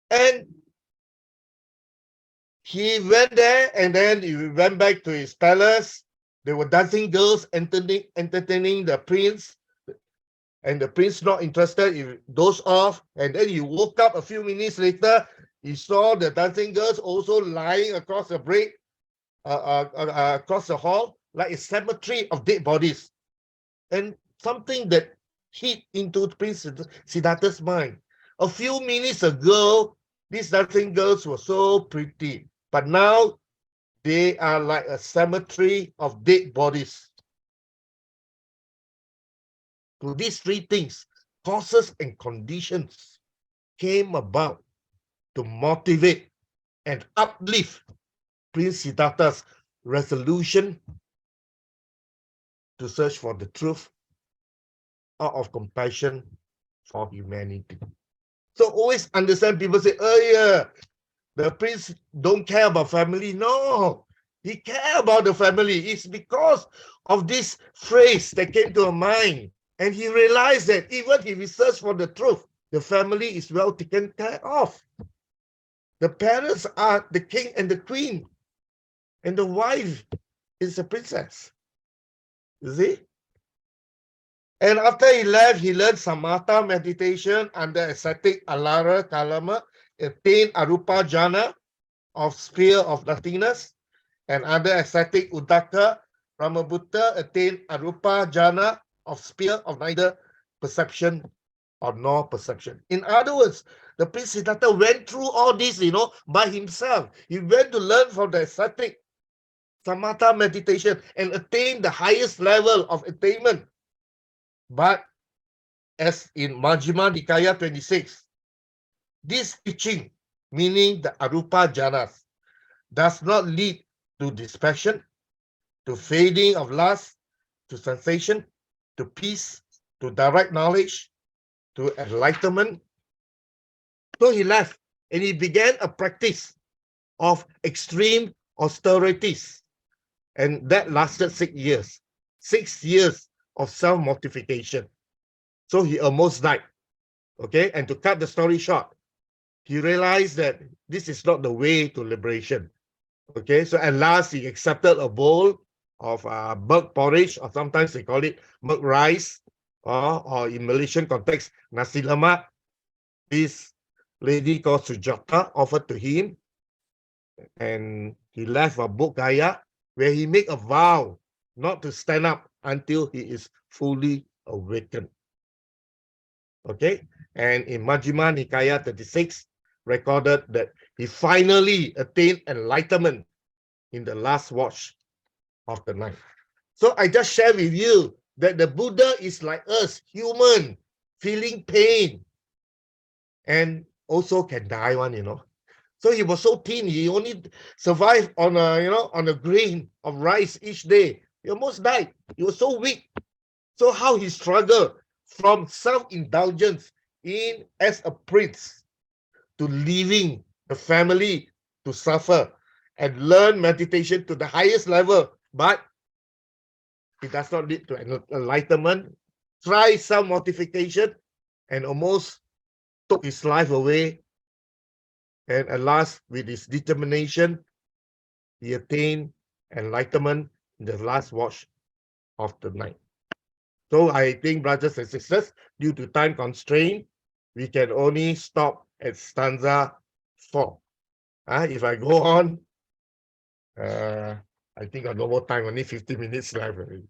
And he went there, and then he went back to his palace. There were dancing girls entertaining the prince. And the prince not interested, he dozed off. And then he woke up a few minutes later. He saw the dancing girls also lying across the break, across the hall, like a cemetery of dead bodies. And something that hit into Prince Siddhartha's mind. A few minutes ago, these dancing girls were so pretty, but now they are like a cemetery of dead bodies. So these three things, causes and conditions, came about to motivate and uplift Prince Siddhartha's resolution to search for the truth out of compassion for humanity. So always understand, people say, oh yeah, the prince don't care about family. No, He cared about the family. It's because of this phrase that came to her mind. And he realized that even if he searched for the truth, the family is well taken care of. The parents are the king and the queen, and the wife is the princess. You see? And after he left, he learned samatha meditation under ascetic Alara Kalama, attained Arupa Jhana of sphere of nothingness, and under ascetic Udaka Ramabutta attained Arupa Jhana of sphere of neither perception or nor perception. In other words, the Prince Siddhartha went through all this, by himself. He went to learn from the ascetic samatha meditation and attain the highest level of attainment. But as in Majjhima Nikaya 26, this teaching, meaning the Arupa Jhanas, does not lead to dispassion, to fading of lust, to sensation, to peace, to direct knowledge, to enlightenment. So he left and he began a practice of extreme austerities. And that lasted 6 years. 6 years of self-mortification. So he almost died. Okay, and to cut the story short, he realized that this is not the way to liberation. Okay, so at last he accepted a bowl of milk porridge, or sometimes they call it milk rice, or in Malaysian context, nasi lemak. This lady called Sujata offered to him, and he left a book Gaya where he made a vow not to stand up until he is fully awakened. Okay, and in Majjhima Nikaya 36 recorded that he finally attained enlightenment in the last watch of the night. So I just share with you that the Buddha is like us, human, feeling pain, and also can die one. So he was so thin, he only survived on a grain of rice each day. He almost died. He was so weak. So how he struggled from self-indulgence in as a prince to leaving the family to suffer and learn meditation to the highest level, but it does not lead to enlightenment. Try some mortification and almost took his life away. And at last, with his determination, he attained enlightenment in the last watch of the night. So I think, brothers and sisters, due to time constraint, we can only stop at stanza 4. If I go on, I think I got more time, only 50 minutes left already.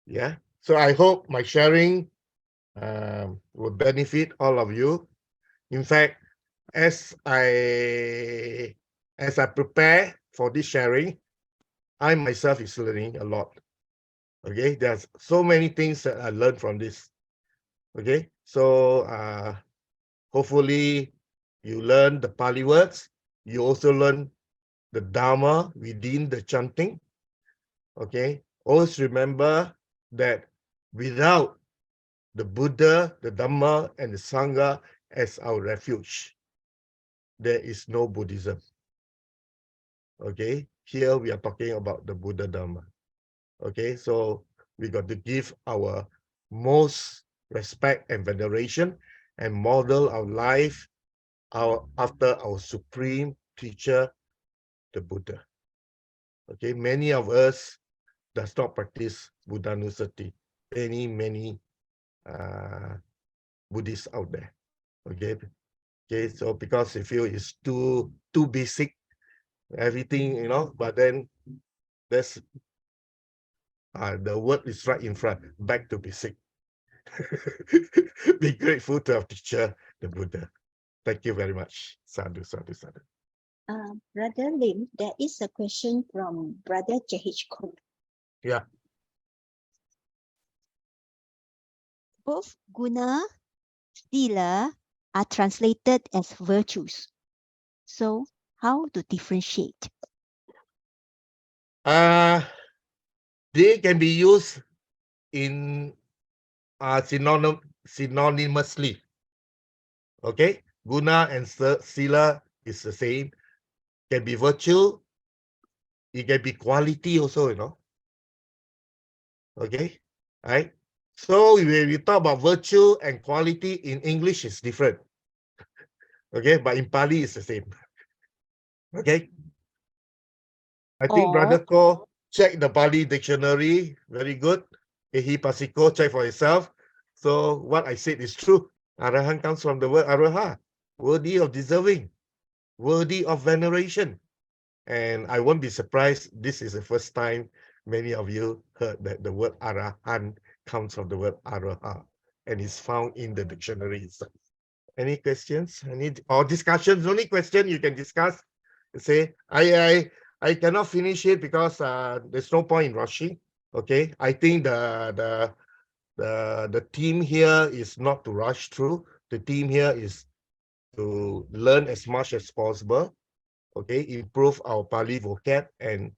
Yeah. So I hope my sharing will benefit all of you. In fact, as I prepare for this sharing, I myself is learning a lot. Okay, there's so many things that I learned from this. Okay, so hopefully you learn the Pali words. You also learn the Dharma within the chanting. Okay, always remember that without the Buddha, the Dhamma, and the Sangha as our refuge, there is no Buddhism. Okay, here we are talking about the Buddha Dhamma. Okay, so we got to give our most respect and veneration and model our life after our supreme teacher, the Buddha. Okay, many of us does not practice Buddhanusati. Many Buddhists out there. Okay, so because they feel it's too basic, everything, but then that's the word is right in front, back to basic. Be grateful to our teacher, the Buddha. Thank you very much. Sadhu, sadhu, sadhu. Brother Lim, there is a question from Brother JH Kong. Yeah. Both guna, sila are translated as virtues. So how to differentiate? They can be used in synonymously. Okay, guna and sila is the same. Can be virtue, It can be quality also, you know. Okay, right? So when we talk about virtue and quality in English, is different. Okay, but in Pali, it's the same. Okay. I think Brother Or Ko check the Pali dictionary. Very good. Ehi Pasiko, check for yourself. So what I said is true. Arahan comes from the word araha, worthy of deserving, worthy of veneration. And I won't be surprised, this is the first time many of you heard that the word arahan comes from the word araha and is found in the dictionary itself. Any questions? Any or discussions? Only question you can discuss. Say, I cannot finish it because there's no point in rushing. Okay, I think the team here is not to rush through. The team here is to learn as much as possible. Okay, improve our Pali vocab and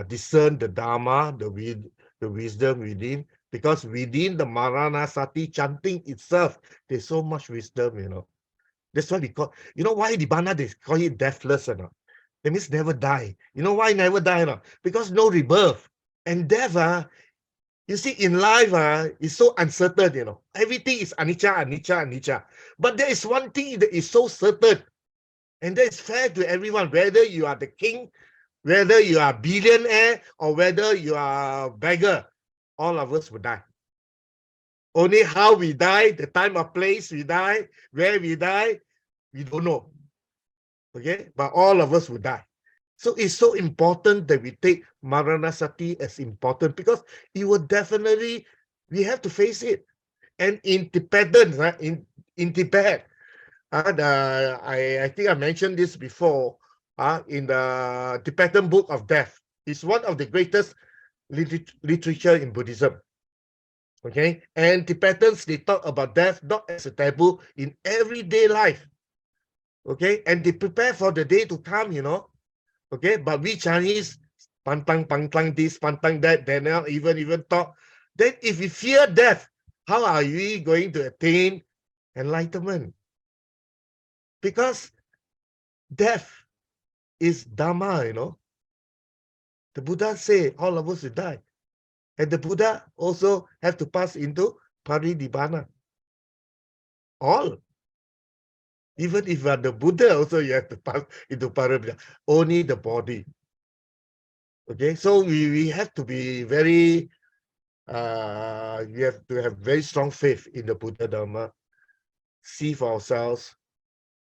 discern the Dharma, the wisdom within. Because within the MARANASATI chanting itself, there's so much wisdom, you know. That's why we call, you know why Nibbana they call it deathless or not? That means never die. You know why never die or not? Because no rebirth. And death, you see, in life, is so uncertain, you know. Everything is anicca, anicca, anicca. But there is one thing that is so certain, and that is fair to everyone, whether you are the king, whether you are a billionaire, or whether you are a beggar, all of us will die. Only how we die, the time or place we die, where we die, we don't know. Okay, but all of us will die. So it's so important that we take Maranasati as important because it will definitely, we have to face it. And in Tibetan, right, in Tibet, I think I mentioned this before, in the Tibetan Book of Death. It's one of the greatest literature in Buddhism. Okay, and Tibetans, they talk about death not as a taboo in everyday life. Okay, and they prepare for the day to come, you know. Okay, but we Chinese, pantang this, pantang that, they not even talk. Then if we fear death, how are we going to attain enlightenment? Because death is Dhamma, you know. The Buddha say all of us will die. And the Buddha also have to pass into Parinibbana. All. Even if you are the Buddha, also you have to pass into Parinibbana. Only the body. Okay, so we have to be very, we have to have very strong faith in the Buddha Dhamma, see for ourselves,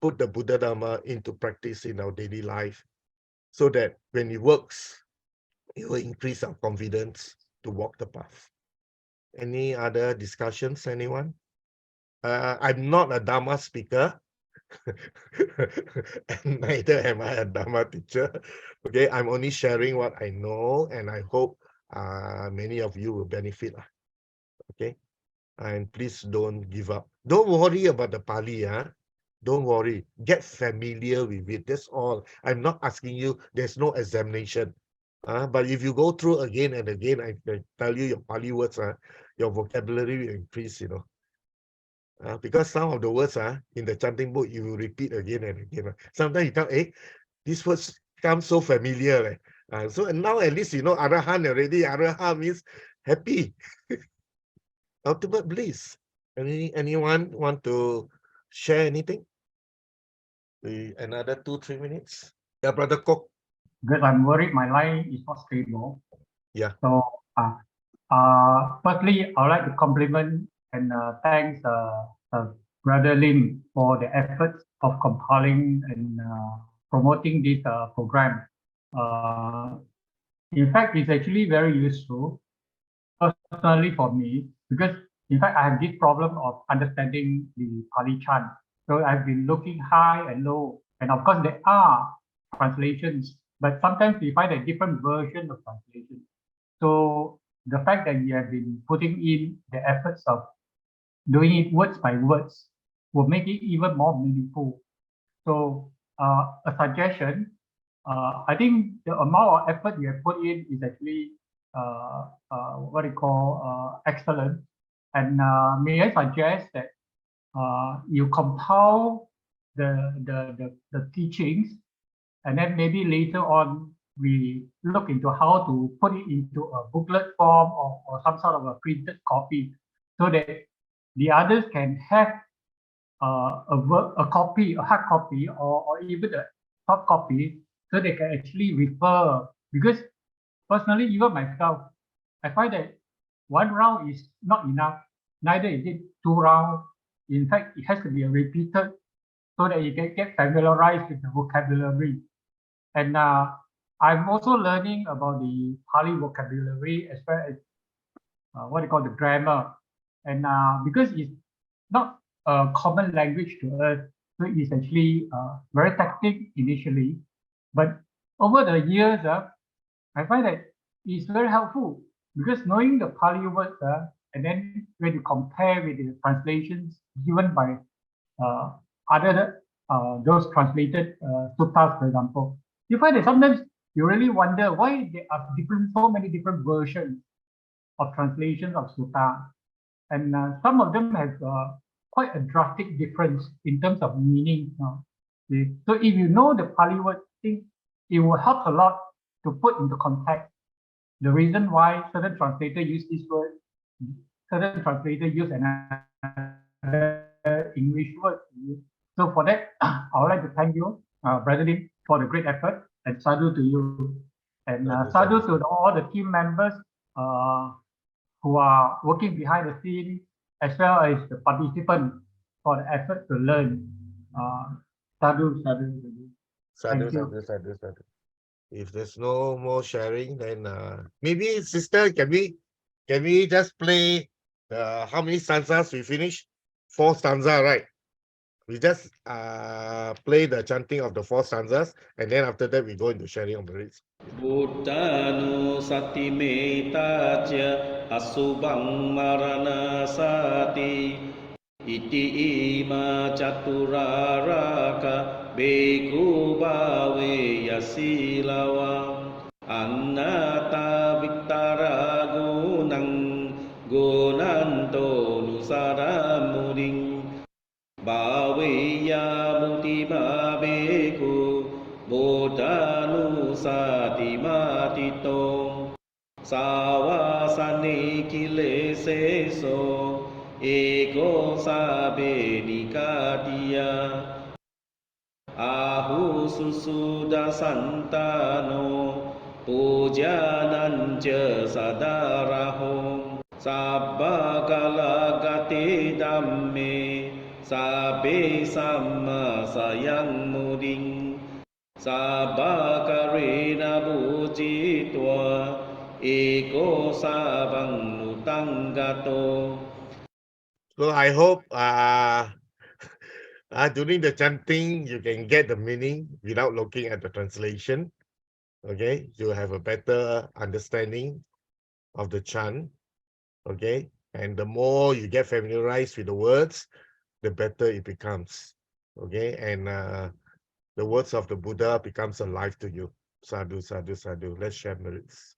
put the Buddha Dhamma into practice in our daily life, so that when it works, it will increase our confidence to walk the path. Any other discussions, anyone? I'm not a Dhamma speaker, and neither am I a Dhamma teacher. Okay, I'm only sharing what I know, and I hope many of you will benefit. Okay, and please don't give up. Don't worry about the Pali. Don't worry. Get familiar with it. That's all. I'm not asking you. There's no examination. But if you go through again and again, I can tell you your Pali words, your vocabulary will increase, you know. Because some of the words in the chanting book, you will repeat again and again. Sometimes you tell, these words come so familiar. So now at least you know Arahan already. Arahan means happy. Ultimate bliss. Anyone want to share anything? Another 2-3 minutes. Yeah, Brother Kok. Because I'm worried my line is not stable. Yeah. So, firstly, I would like to compliment and thanks Brother Lim for the efforts of compiling and promoting this program. In fact, it's actually very useful personally for me because, in fact, I have this problem of understanding the Pali chant. So I've been looking high and low, and of course there are translations, but sometimes we find a different version of translation. So the fact that you have been putting in the efforts of doing it words by words will make it even more meaningful. So a suggestion, I think the amount of effort you have put in is actually what you call excellent. And may I suggest that you compile the teachings And then maybe later on, we look into how to put it into a booklet form or some sort of a printed copy so that the others can have a copy, a hard copy, or even a soft copy, so they can actually refer. Because personally, even myself, I find that one round is not enough. Neither is it 2 rounds. In fact, it has to be repeated so that you can get familiarized with the vocabulary. And I'm also learning about the Pali vocabulary as well as what they call the grammar. And because it's not a common language to us, so it's actually very technical initially. But over the years, I find that it's very helpful because knowing the Pali words, and then when you compare with the translations given by other those translated suttas, for example, you find that sometimes you really wonder why there are so many different versions of translations of sutta, and some of them have quite a drastic difference in terms of meaning. So if you know the Pali word, I think it will help a lot to put into context the reason why certain translators use this word, certain translators use another English word. So for that, I would like to thank you, Brother Lim, for the great effort, and sadhu to you. And sadhu to all the team members who are working behind the scene, as well as the participants for the effort to learn. Sadhu, sadhu. Sadhu, sadhu, sadhu, sadhu. If there's no more sharing, then maybe, sister, can we just play how many stanzas we finish? 4 stanzas, right? We just play the chanting of the 4 stanzas, and then after that we go into sharing of the lyrics. Buddhānussati metācya asubhaṃ maranasati iti ima caturārāka bhikkhu bhāveya sīlava annāta vittara gunaṃ gunanto nusaramudiṃ bhaveya mutima bhikkhu Buddhānussati matito Sāvāsane kileseso Ego sabe nikatiya Ahu susuda santano Pujananca sadaraho Sabbakala-gate dhamme Sabbe samma sayang muding Sabbakarena bujitwa eko sabang nutanggato. So I hope during the chanting you can get the meaning without looking at the translation. Okay, you have a better understanding of the chant. Okay, and the more you get familiarized with the words, the better it becomes. Okay, and the words of the Buddha becomes alive to you. Sadhu, sadhu, sadhu. Let's share merits.